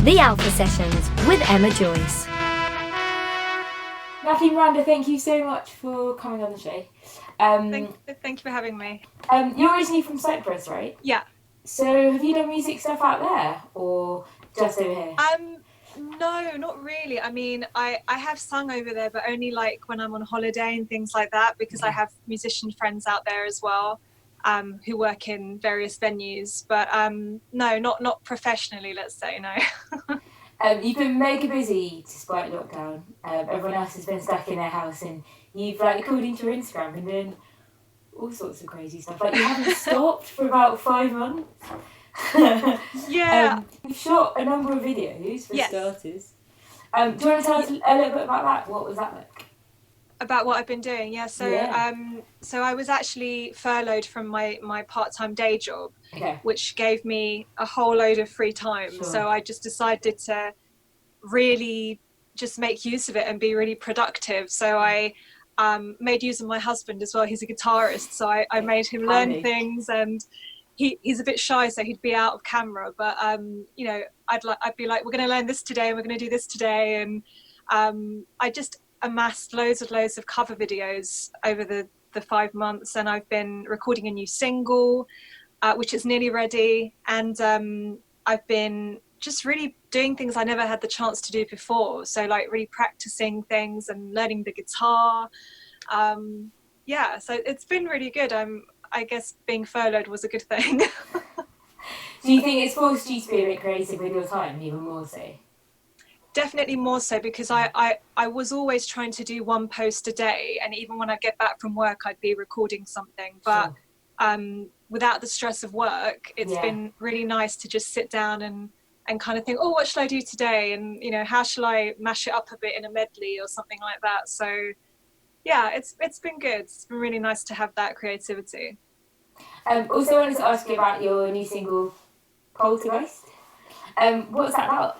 The Alpha Sessions with Emma Joyce. Nathalie Miranda, thank you so much for coming on the show. Thank you for having me. You're originally from Cyprus, right? Yeah. So have you done music stuff out there or just over here? No, not really. I mean, I have sung over there, but only like when I'm on holiday and things like that, because I have musician friends out there as well, who work in various venues. But no, not professionally, let's say, no. You've been mega busy despite lockdown. Everyone else has been stuck in their house, and you've according to your Instagram, been doing all sorts of crazy stuff. Like you haven't stopped for about 5 months. Yeah. You've shot a number of videos for starters. Do you want to tell us a little bit about that? What was that like? About what I've been doing, yeah. So I was actually furloughed from my part-time day job, which gave me a whole load of free time. Sure. So I just decided to really just make use of it and be really productive. So I made use of my husband as well. He's a guitarist, so I made him learn things, and he's a bit shy, so he'd be out of camera. But you know, I'd be like, we're going to learn this today, and we're going to do this today, and I just amassed loads of cover videos over the 5 months, and I've been recording a new single, which is nearly ready, and I've been just really doing things I never had the chance to do before. So like really practicing things and learning the guitar. Yeah, so it's been really good. I guess being furloughed was a good thing. Do you think it's forced you to be a bit creative with your time, even more so? Definitely more so, because I was always trying to do one post a day, and even when I get back from work I'd be recording something. But without the stress of work, it's been really nice to just sit down and kind of think, oh, what should I do today? And, you know, how shall I mash it up a bit in a medley or something like that? So, yeah, it's been good. It's been really nice to have that creativity. Also, I wanted to ask you about your new single, Poltergeist. What's that about?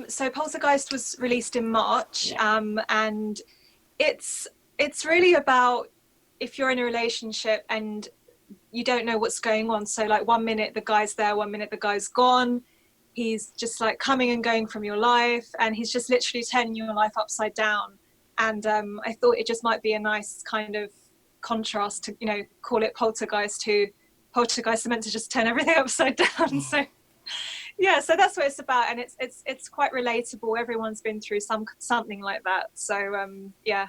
So Poltergeist was released in March, and it's really about if you're in a relationship and you don't know what's going on. So like 1 minute the guy's there, 1 minute the guy's gone. He's just like coming and going from your life, and he's just literally turning your life upside down. And I thought it just might be a nice kind of contrast to, you know, call it Poltergeist, who Poltergeist are meant to just turn everything upside down. So yeah, so that's what it's about, and it's quite relatable. Everyone's been through something like that. So yeah.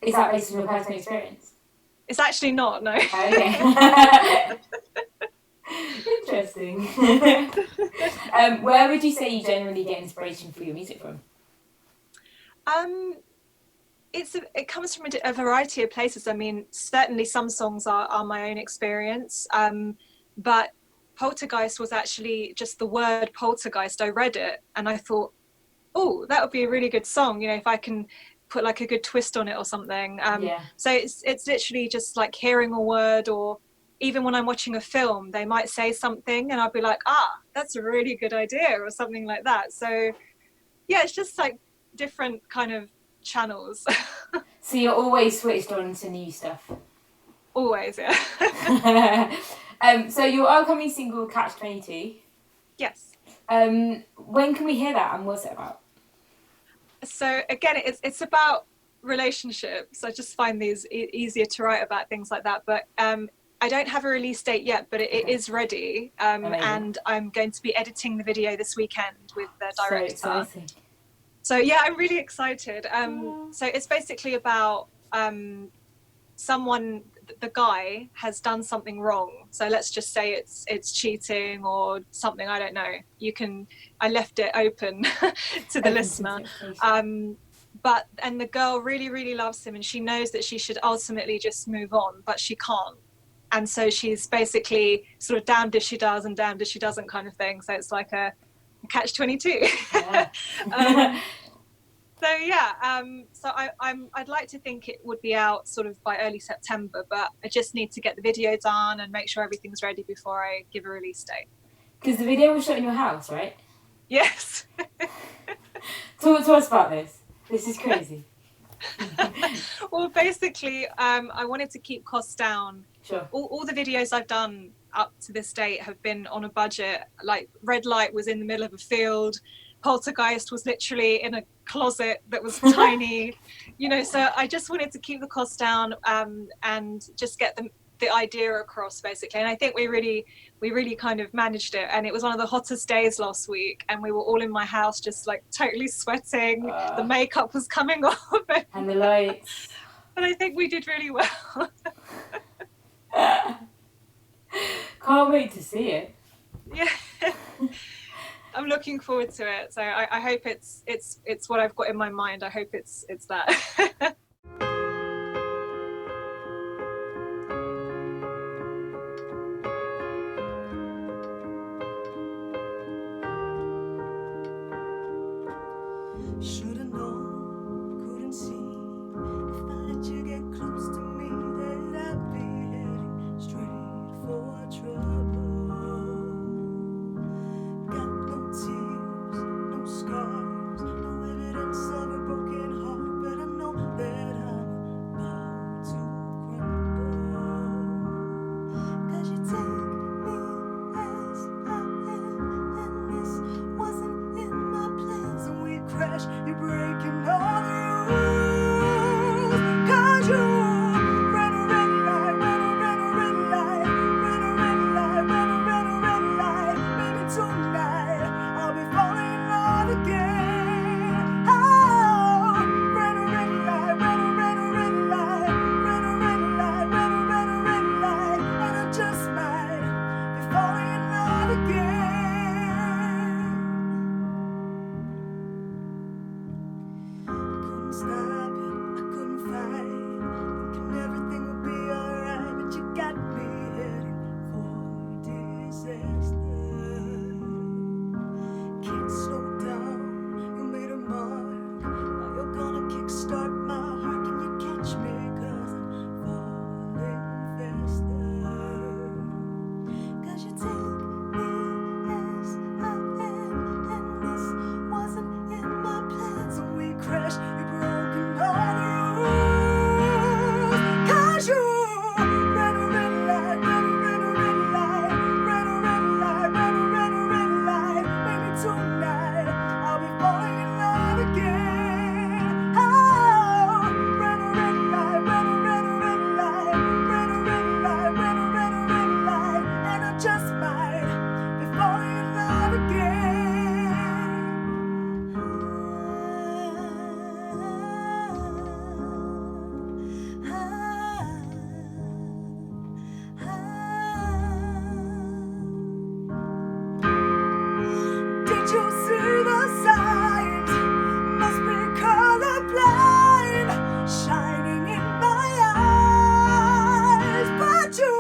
Is that based on your personal experience? It's actually not, no. Okay. Interesting. Where would you say you generally get inspiration for your music from? It comes from a variety of places. I mean, certainly some songs are my own experience, but Poltergeist was actually just the word poltergeist. I read it and I thought, oh, that would be a really good song, you know, if I can put like a good twist on it or something. So it's literally just like hearing a word, or even when I'm watching a film, they might say something and I'll be like, that's a really good idea, or something like that. So yeah, it's just like different kind of channels. So you're always switched on to new stuff? Always, yeah. So your upcoming single, Catch 22. Yes. When can we hear that, and what's it about? So again, it's about relationships. I just find these easier to write about, things like that. But I don't have a release date yet, but it is ready. And I'm going to be editing the video this weekend with the director. So exciting. So yeah, I'm really excited. So it's basically about someone, the guy has done something wrong. So let's just say it's cheating or something, I don't know. I left it open to the listener. And the girl really, really loves him, and she knows that she should ultimately just move on, but she can't. And so she's basically sort of damned if she does and damned if she doesn't kind of thing. So it's like a catch-22. Yeah. So yeah, so I'd like to think it would be out sort of by early September, but I just need to get the video done and make sure everything's ready before I give a release date. Because the video was shot in your house, right? Yes. Talk to us about this. This is crazy. Well, basically, I wanted to keep costs down. Sure. All the videos I've done up to this date have been on a budget. Like Red Light was in the middle of a field, Poltergeist was literally in a closet that was tiny, you know, so I just wanted to keep the cost down and just get the idea across, basically. And I think we really kind of managed it. And it was one of the hottest days last week, and we were all in my house just like totally sweating. The makeup was coming off and the lights, but I think we did really well. Can't wait to see it. Yeah. I'm looking forward to it. So I hope it's what I've got in my mind. I hope it's that. Should've known, couldn't see. If I let you get close to me, that I'd be heading straight for trouble. Got no tears, no scars, no evidence of a broken heart, but I know that I'm about to crumble. 'Cause you take me as I am, and this wasn't in my plans, and we crash. You're breaking all the rules. 'Cause you ran a red light, ran a red light, ran a red light, ran a red light. Maybe tonight I'll be falling in love again. Oh, ran a red light, ran a red light, ran a red light, ran a red light, and I just might be falling in love again. Couldn't stop it, I couldn't fight, thinking everything would be alright, but you got me heading for disaster. Can't slow down, you made a mark, now you're gonna kickstart my heart. Can you catch me, 'cause I'm falling faster. 'Cause you take me as I am, and this wasn't in my plans, and we crashed. You broken all the rules. 'Cause you ran a red light, ran a red light, ran a red light, ran a red light. Maybe tonight I'll be falling in love again. Oh, ran a red light, ran a red light, ran a red light, ran a red light, and I just might be falling in love again. Did you see the signs? Must be colorblind, shining in my eyes. But you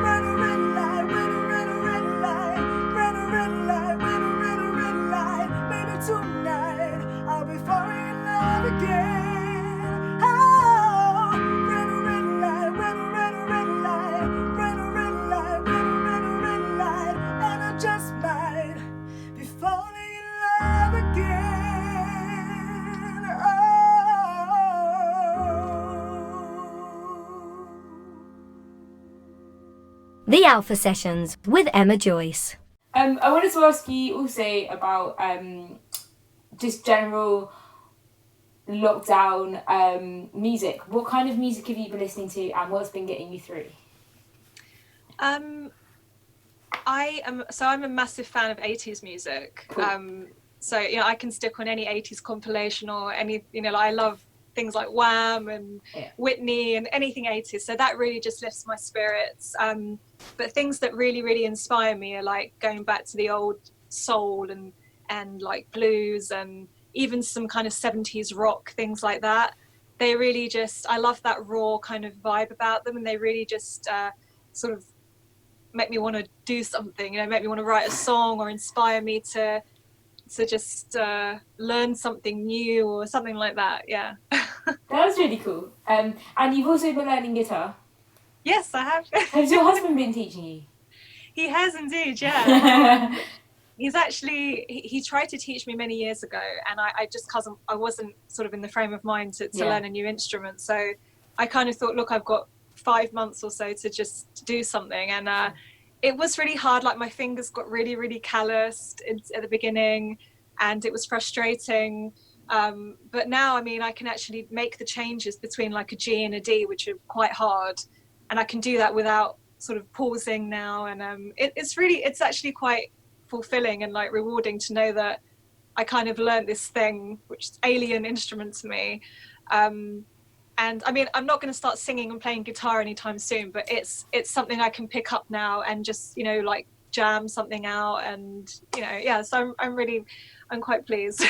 ran a red light, ran a red light, ran a red light, ran a red light. Maybe tonight I'll be falling in love again. Oh, ran a red light, ran a red light, ran a red light, ran a red light, and I just might be falling in love again. Oh. The Alpha Sessions with Emma Joyce. I wanted to ask you also about just general lockdown music. What kind of music have you been listening to, and what's been getting you through? I'm a massive fan of 80s music. Cool. So, you know, I can stick on any 80s compilation or any, you know, I love things like Wham and Whitney and anything 80s. So that really just lifts my spirits. But things that really, really inspire me are like going back to the old soul and like blues and even some kind of 70s rock, things like that. They really just, I love that raw kind of vibe about them, and they really just sort of make me want to do something, you know, make me want to write a song or inspire me to just learn something new or something like that. Yeah. That's really cool. And you've also been learning guitar. Yes, I have. Has your husband been teaching you? He has indeed, yeah. He's actually, he tried to teach me many years ago, and I just, because I wasn't sort of in the frame of mind to learn a new instrument. So I kind of thought, look, I've got 5 months or so to just do something. And it was really hard. Like my fingers got really, really calloused at the beginning, and it was frustrating. But now, I mean, I can actually make the changes between like a G and a D, which are quite hard, and I can do that without sort of pausing now. And it's actually quite fulfilling and like rewarding to know that I kind of learned this thing, which is alien instrument to me. And I mean, I'm not going to start singing and playing guitar anytime soon, but it's something I can pick up now and just, you know, like jam something out. And, you know, yeah, so I'm quite pleased.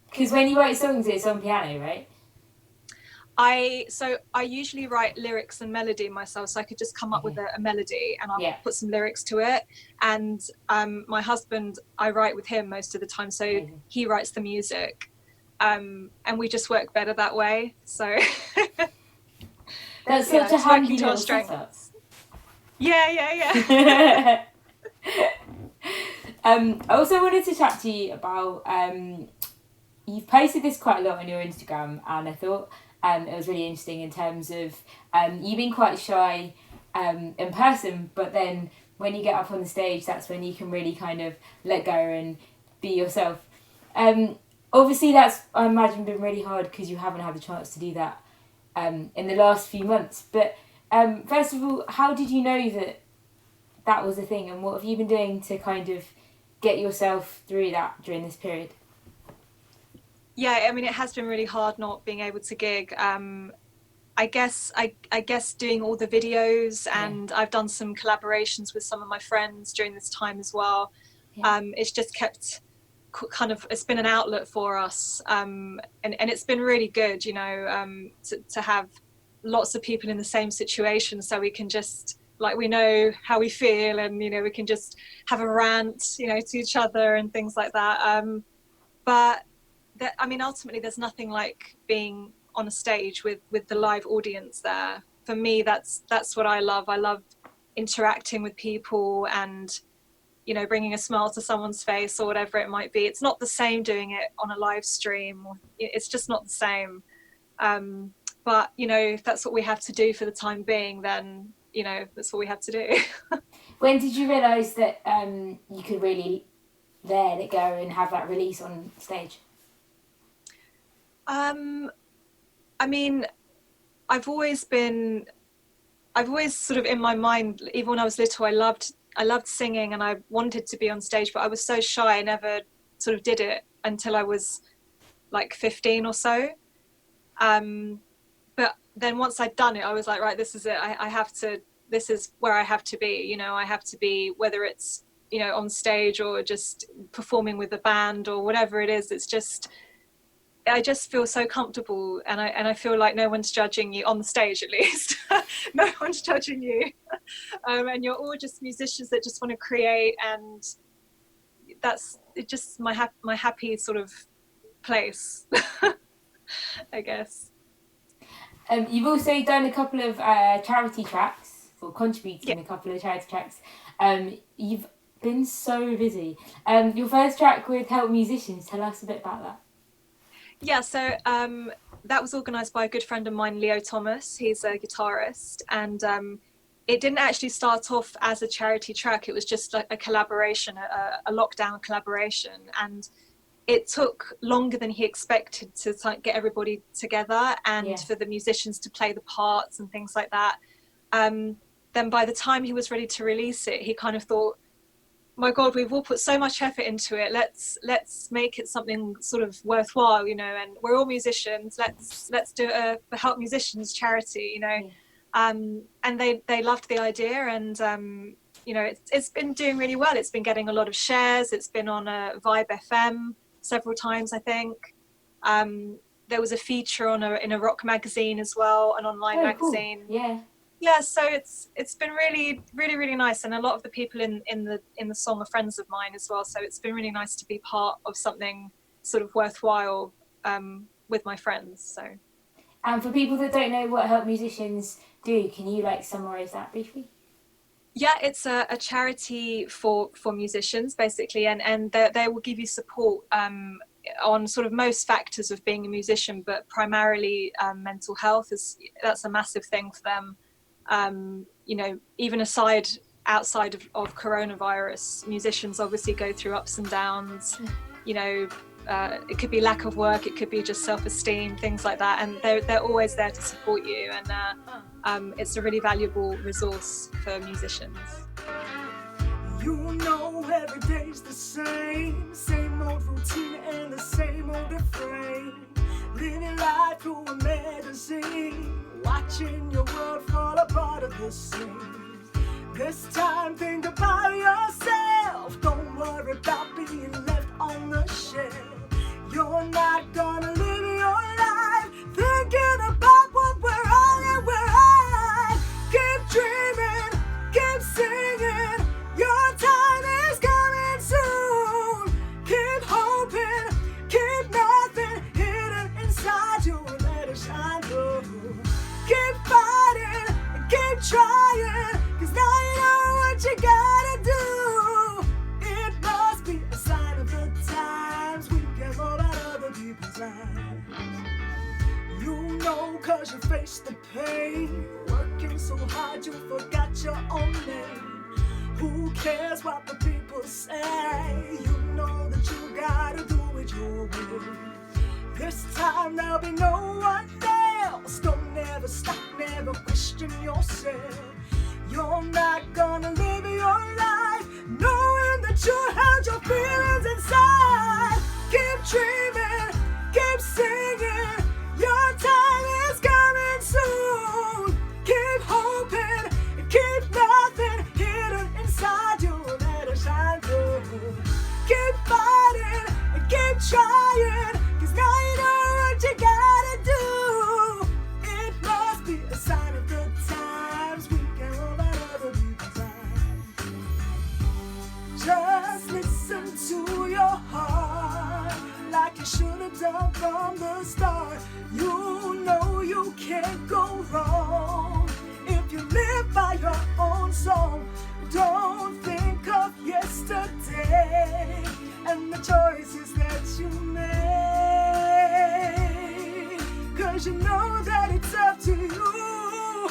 Because when you write songs, it's on piano, right? I usually write lyrics and melody myself, so I could just come up with a melody and I'll put some lyrics to it. And my husband, I write with him most of the time, so he writes the music. And we just work better that way. So that's such a handy little setup. Yeah. I also wanted to chat to you about you've posted this quite a lot on your Instagram, and I thought it was really interesting in terms of you being quite shy in person, but then when you get up on the stage, that's when you can really kind of let go and be yourself. Obviously, that's, I imagine, been really hard because you haven't had the chance to do that in the last few months. But first of all, how did you know that was a thing, and what have you been doing to kind of get yourself through that during this period? Yeah, I mean, it has been really hard not being able to gig. I guess doing all the videos, and I've done some collaborations with some of my friends during this time as well. It's just kept kind of, it's been an outlet for us, and it's been really good, you know, to have lots of people in the same situation, so we can just, like, we know how we feel, and, you know, we can just have a rant, you know, to each other and things like that. But I mean, ultimately, there's nothing like being on a stage with the live audience there. For me, that's what I love. I love interacting with people and, you know, bringing a smile to someone's face or whatever it might be. It's not the same doing it on a live stream. It's just not the same. But, you know, if that's what we have to do for the time being, then, you know, that's what we have to do. When did you realise that you could really let it go and have that release on stage? I mean, I've always sort of in my mind, even when I was little, I loved singing and I wanted to be on stage, but I was so shy I never sort of did it until I was like 15 or so. But then once I'd done it, I was like, right, this is it. This is where I have to be, you know, I have to be, whether it's, you know, on stage or just performing with a band or whatever it is. It's just, I just feel so comfortable, and I feel like no one's judging you on the stage, at least. No one's judging you, and you're all just musicians that just want to create, and that's it. Just my happy sort of place, I guess. You've also done a couple of charity tracks, or contributed in a couple of charity tracks. You've been so busy. Your first track with Help Musicians. Tell us a bit about that. Yeah, so that was organised by a good friend of mine, Leo Thomas. He's a guitarist, and it didn't actually start off as a charity track. It was just like a collaboration, a lockdown collaboration, and it took longer than he expected to get everybody together and for the musicians to play the parts and things like that. Then by the time he was ready to release it, he kind of thought, my God, we've all put so much effort into it. Let's make it something sort of worthwhile, you know. And we're all musicians. Let's do a Help Musicians charity, you know. And they loved the idea, and you know, it's been doing really well. It's been getting a lot of shares. It's been on a Vibe FM several times, I think. There was a feature in a rock magazine as well, an online magazine. Cool. Yeah, so it's been really, really, really nice, and a lot of the people in the song are friends of mine as well. So it's been really nice to be part of something sort of worthwhile with my friends. So. And for people that don't know what Help Musicians do, can you summarise that briefly? Yeah, it's a charity for musicians basically, and they will give you support on sort of most factors of being a musician, but primarily mental health that's a massive thing for them. You know, even aside outside of coronavirus, musicians obviously go through ups and downs. You know, it could be lack of work, it could be just self-esteem, things like that, and they're always there to support you, and it's a really valuable resource for musicians. You know every day's the same old routine and the same old refrain. Living life through a magazine, watching your world fall apart at the seams. This time think about yourself, don't worry about being left on the shelf. You're not gonna live your life thinking about what we're on and we're at. Keep dreaming, keep singing, your time is coming soon. Keep hoping, keep nothing hidden inside you, let it shine through. Keep fighting, keep trying, 'cause now you know what you gotta do. It must be a sign of the times we care more about other people's lives. You know 'cause you face the pain, working so hard you forgot your own name. Who cares what the people say? You know that you gotta do it your way. This time there'll be no one else. Don't never stop, never question yourself. You're not gonna live your life knowing that you held your feelings inside. Keep dreaming, keep singing, your time is coming soon. Keep hoping, keep nothing hidden inside you, let it shine through. Keep fighting, keep trying, 'cause now you know what you gotta do. It must be a sign of the times we care about other people's lives. Just listen to your heart, like you should have done from the start. You know you can't go wrong if you live by your own song. Don't think of yesterday and the choices that you made, 'cause you know that it's up to you.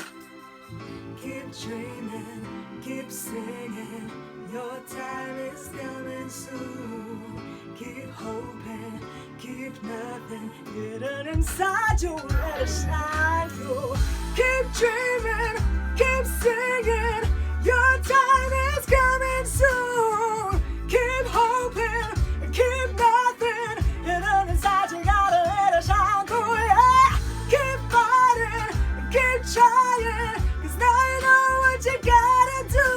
Keep dreaming, keep singing, your time is coming soon. Keep hoping, keep nothing hidden inside you, let it shine through. Keep dreaming, keep singing, your time is coming soon. Keep hoping, keep nothing hidden inside you, gotta let it shine through, yeah. Keep fighting, keep trying, 'cause now you know what you gotta do.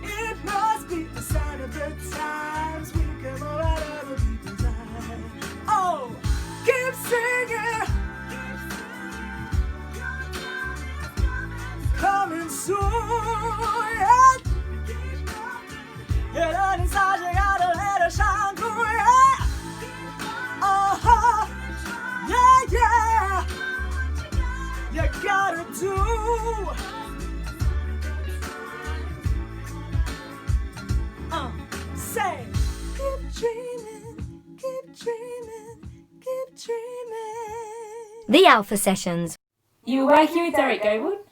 It must be a sign of the times we come out of the people's lives. Oh, keep singing, coming soon, yeah. Hidden inside you, gotta let it shine through, yeah. Uh-huh, yeah, yeah. You gotta do. Say, keep dreaming, keep dreaming, keep dreaming. The Alpha Sessions. You were working with Derek Goble?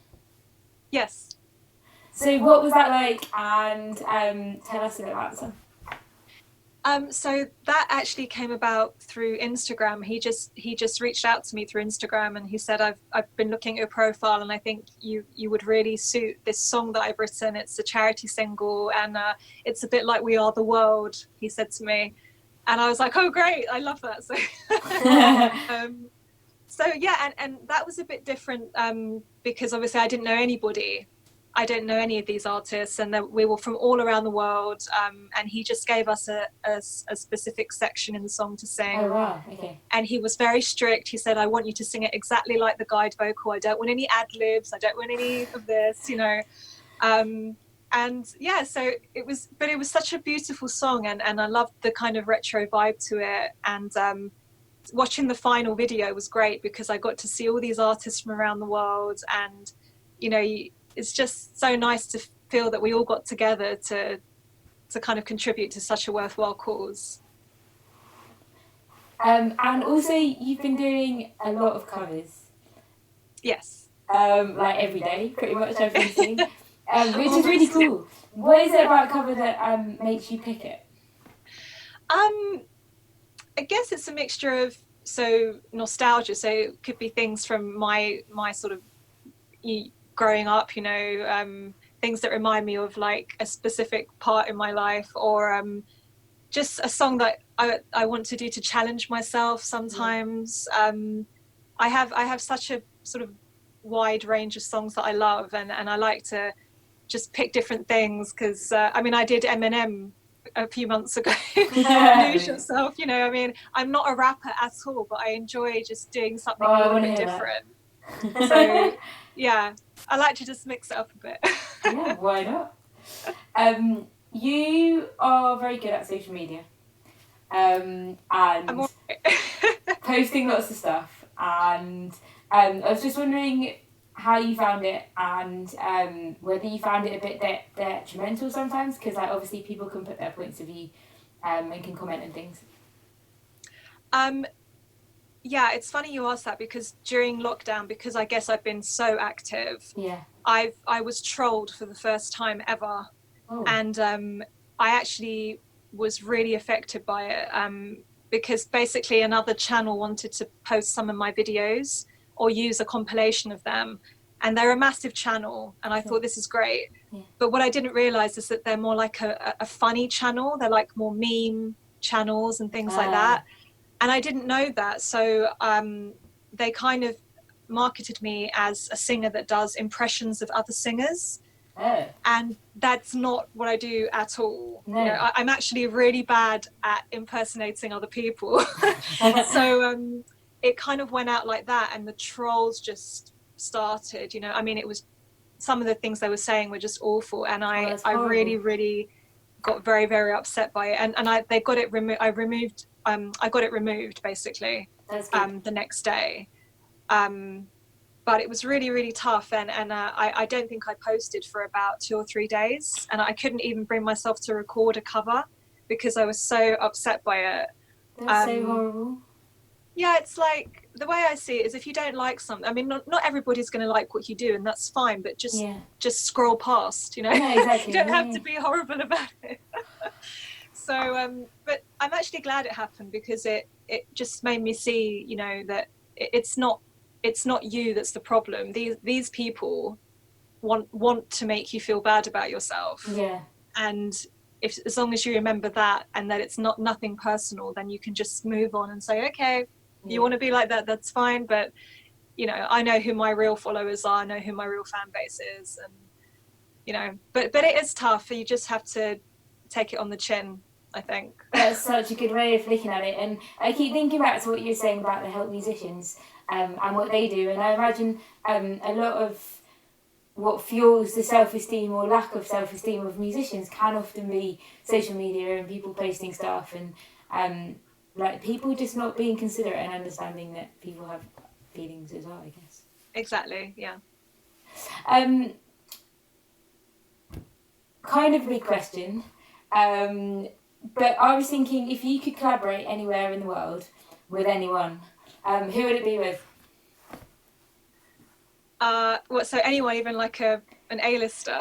Yes. So what was that like, and tell us a bit about the song. So that actually came about through Instagram. He just reached out to me through Instagram, and he said, I've been looking at your profile, and I think you would really suit this song that I've written. It's a charity single, and it's a bit like We Are the World, he said to me. And I was like, oh great, I love that. So yeah, and that was a bit different because obviously I didn't know anybody. I don't know any of these artists, and we were from all around the world, and he just gave us a specific section in the song to sing. Oh wow, okay. And he was very strict. He said, I want you to sing it exactly like the guide vocal. I don't want any ad-libs. I don't want any of this, you know. And yeah, so it was such a beautiful song, and I loved the kind of retro vibe to it. And watching the final video was great because I got to see all these artists from around the world, and you know, it's just so nice to feel that we all got together to kind of contribute to such a worthwhile cause. And also you've been doing a lot of covers. Yes. Like every day, pretty much everything. which is really cool. What is it about cover that makes you pick it? I guess it's a mixture of nostalgia. So it could be things from my sort of growing up, you know, things that remind me of like a specific part in my life, or just a song that I want to do to challenge myself sometimes. I have such a sort of wide range of songs that I love, and I like to just pick different things, because I mean, I did Eminem a few months ago. Lose Yourself, you know. I mean, I'm not a rapper at all, but I enjoy just doing something a little bit different. So yeah, I like to just mix it up a bit. Yeah, why not? You are very good at social media, and posting lots of stuff, and I was just wondering how you found it, and whether you found it a bit detrimental sometimes, because like, obviously people can put their points of view and can comment and things. Yeah, it's funny you asked that, because during lockdown, because I guess I've been so active, I was trolled for the first time ever. And I actually was really affected by it, because basically another channel wanted to post some of my videos or use a compilation of them, and they're a massive channel, and I thought, this is great. But what I didn't realize is that they're more like a funny channel. They're like more meme channels and things like that, and I didn't know that. So they kind of marketed me as a singer that does impressions of other singers. And that's not what I do at all. You know, I'm actually really bad at impersonating other people. So it kind of went out like that, and the trolls just started, you know. I mean, it was, some of the things they were saying were just awful, and I really got very, very upset by it, and they got it removed. I got it removed basically the next day. But it was really, really tough, and I don't think I posted for about 2 or 3 days, and I couldn't even bring myself to record a cover because I was so upset by it. That's so horrible. Yeah, it's like, the way I see it is, if you don't like something, I mean, not everybody's going to like what you do, and that's fine, but just scroll past, you know. Exactly. You don't have to be horrible about it. So, but I'm actually glad it happened, because it just made me see, you know, that it's not you that's the problem. These people want to make you feel bad about yourself. And as long as you remember that, and that it's nothing personal, then you can just move on and say, okay, you want to be like that, that's fine. But you know, I know who my real followers are, I know who my real fan base is, and you know, but it is tough. You just have to take it on the chin, I think. That's such a good way of looking at it, and I keep thinking back to what you're saying about the help musicians and what they do, and I imagine a lot of what fuels the self-esteem or lack of self-esteem of musicians can often be social media and people posting stuff, and like people just not being considerate and understanding that people have feelings as well, I guess. Exactly, yeah. Kind of a big question, but I was thinking, if you could collaborate anywhere in the world with anyone, who would it be with? So anyone, even like an A-lister?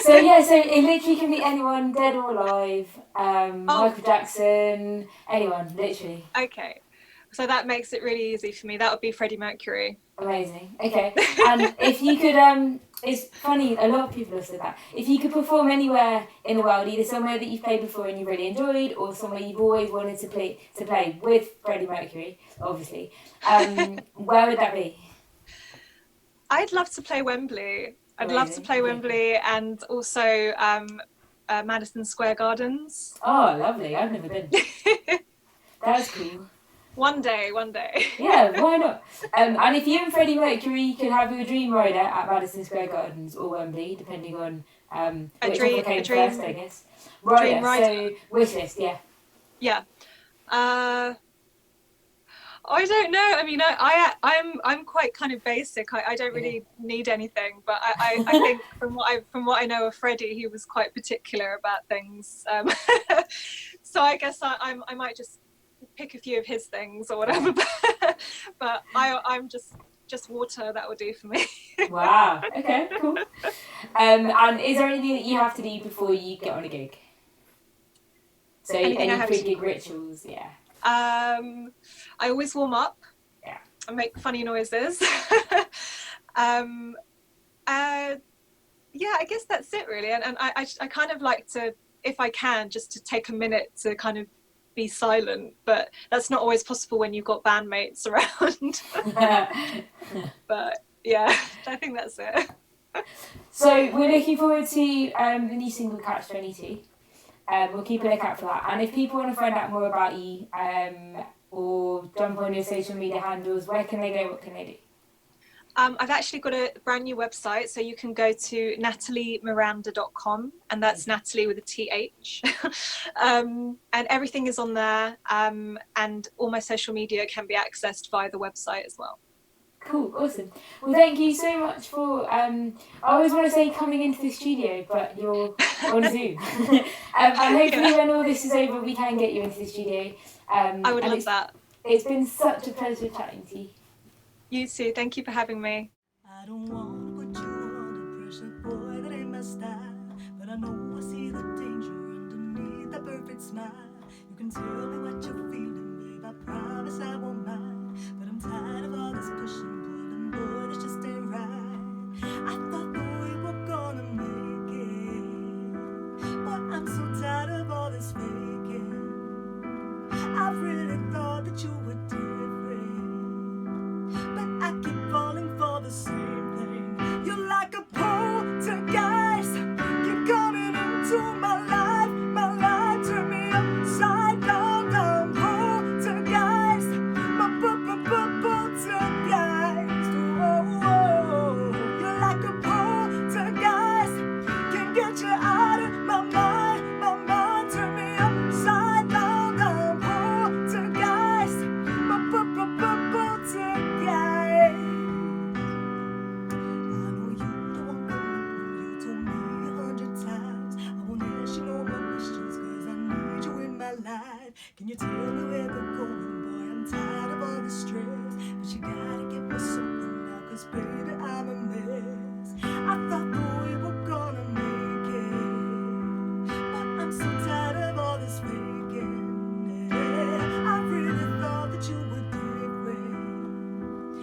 So it literally can be anyone, dead or alive. Michael Jackson, anyone, literally. Okay, so that makes it really easy for me. That would be Freddie Mercury. Amazing. Okay, and if you could, it's funny, a lot of people have said that. If you could perform anywhere in the world, either somewhere that you've played before and you really enjoyed, or somewhere you've always wanted to play with Freddie Mercury, obviously, where would that be? I'd love to play Wembley. I'd love to play Wembley, and also Madison Square Gardens. Oh, lovely. I've never been. That's cool. One day. Yeah, why not? And if you and Freddie Mercury could have your dream rider at Madison Square Gardens or Wembley, depending on which one came first, I guess. Rider, so wish list, Yeah. I don't know. I mean, I'm quite kind of basic. I don't really need anything, but I think from what I know of Freddie, he was quite particular about things. So I guess I might just pick a few of his things or whatever. But I'm just just water, that will do for me. Wow. Okay, cool. And is there anything that you have to do before you get on a gig? So any pre-gig rituals? Yeah. I always warm up. Yeah. And make funny noises. Yeah, I guess that's it really. And I kind of like to, if I can, just to take a minute to kind of be silent, but that's not always possible when you've got bandmates around. But yeah, I think that's it. So we're looking forward to the new single Catch 22. We'll keep a lookout for that. And if people want to find out more about you or jump on your social media handles, where can they go? What can they do? I've actually got a brand new website, so you can go to nataliemiranda.com, and that's Natalie with a TH. And everything is on there, and all my social media can be accessed via the website as well. Cool, awesome. Well, thank you so much for, I always want to say coming into the studio, but you're on Zoom. And hopefully when all this is over, we can get you into the studio. I would love that. It's been such a pleasure chatting to you. You too. Thank you for having me. I don't want to put you under pressure, boy, that ain't my style. But I know I see the danger underneath that perfect smile. You can tell me what you're feeling, babe, I promise I won't mind. But I'm tired of all this pushing, pulling, boy, this just ain't right. I thought that we were gonna make it, but I'm so tired of all this faking. I really thought that you were different, but I keep falling for the same thing. You're like a poltergeist, keep coming into my life, turn me upside down, down. Poltergeist, my poltergeist. Oh, oh, you're like a poltergeist, can't get you out of my mind, turn me upside down, down. Poltergeist, my poltergeist. Can you tell me where we're going, boy? I'm tired of all the stress, but you gotta give me something now, 'cause baby, I'm a mess. I thought that we were gonna make it, but I'm so tired of all this faking. Yeah, I really thought that you were different,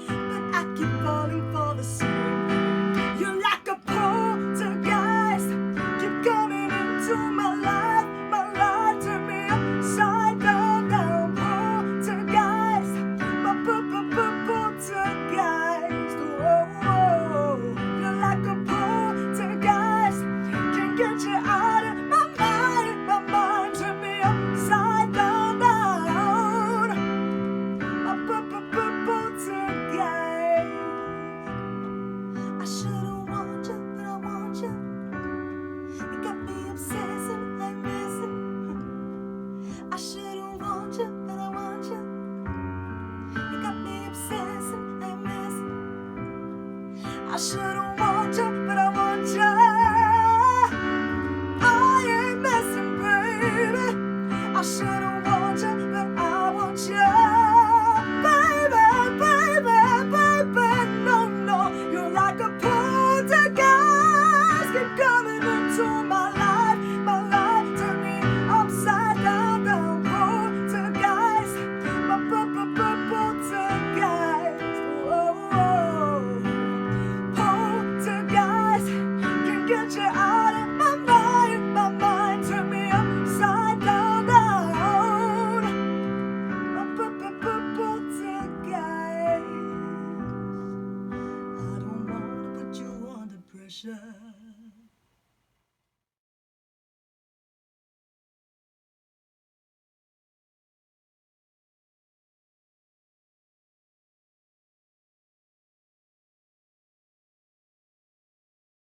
but I keep falling for the same thing. You're like a poltergeist, keep coming into my life, turn me upside down, down. Poltergeist, my poltergeist. Oh, oh, you're like a poltergeist, can't get you out of my mind, turn me upside down, down. My poltergeist. I shouldn't want you, but I want you. You got me obsessing, I'm missing. I shouldn't want you, but I want you. You got me obsessing, I'm missing. I shouldn't want you, but I want you. I ain't messing, baby. I shouldn't want you, but I want you. Baby, baby, baby, no, no. You're like a poltergeist, keep coming into my life, turn me upside down, down. Poltergeist, my poltergeist. Oh, oh, poltergeist, can get you out of my mind, turn me upside down, down. My poltergeist. I don't want to put you under pressure,